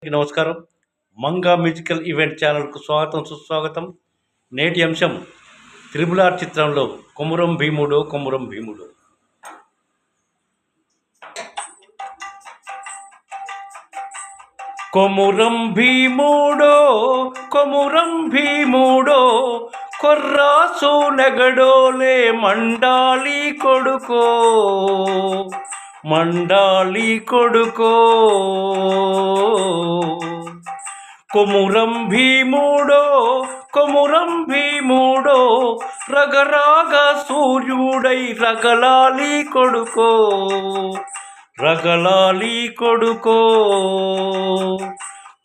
నమస్కారం. Manga musical event ఛానల్కు స్వాగతం సుస్వాగతం. నేటి అంశం త్రిబుల్ ఆర్ చిత్రంలో కొమురం భీముడో కొమురం భీముడో. కొమురం భీముడో కొమురం భీముడో కొర్రాసు నెగడోలే మండాలి కొడుకో మండాలి కొడుకో. కొమురం భీముడో కొమురం భీముడో రగరాగ సూర్యుడై రగలాలి కొడుకో రగలాలి కొడుకో.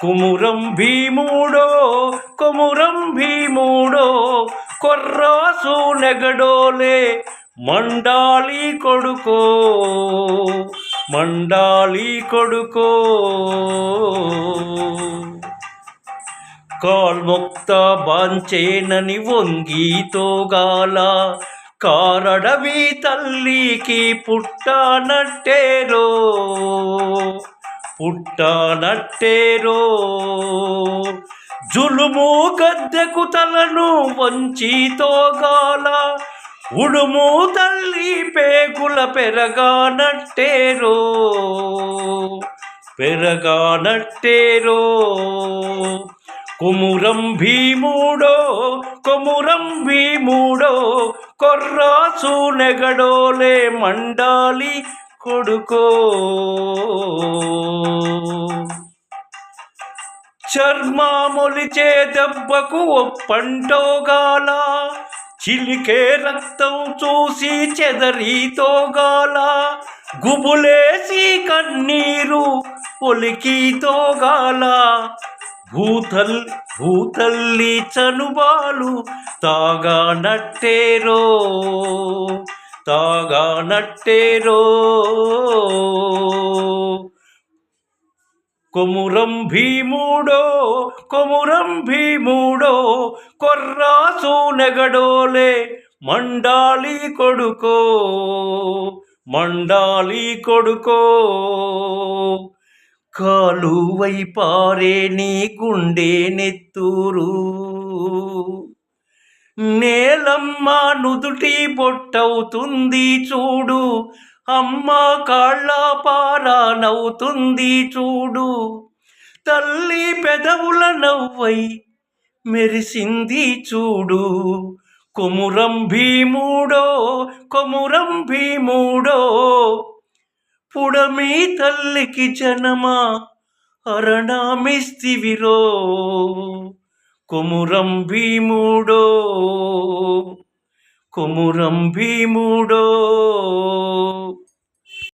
కొమురం భీముడో కొమురం భీముడో కొర్రాసు నెగడోలే మండాలి కొడుకో మండాలి కొడుకో. కాల్మొక్త బాంచేనని వంగితోగాల కారడవి తల్లికి పుట్టనట్టేరో పుట్టనట్టేరో. జులుము గద్దెకు తలను వంచితోగాల ఉడుము తల్లి పేగుల పెరగానట్టేరో పెరగానట్టేరో. కొమురం భీముడో కొమురం భీముడో కొర్రాసు నెగడోలే మండాలి కొడుకో. చర్మమొలిచే దెబ్బకు ఒప్పంటోగాల చిలికే రక్తం చూసి చెదరితోగాల గుబులేసి కన్నీరు ఒలికితోగాల భూతల్లి చనుబాలు తాగానట్టేరో తాగానట్టేరో. కొమురం భీముడో కొమురం భీముడో కొర్రాసు నెగడోలే మండాలి కొడుకో మండాలి కొడుకో. కాలువై పారే నీ గుండె నెత్తూరు నేలమ్మ నుదుటి బొట్టవుతుంది చూడు అమ్మ కాళ్ళ పారానవుతుంది చూడు తల్లి పెదవుల నవ్వై మెరిసింది చూడు. కొమురం భీముడో కొమురం భీముడో పుడమి తల్లికి జనమా అరణమిస్తివిరో కొమురం భీముడో కొమురం భీముడో.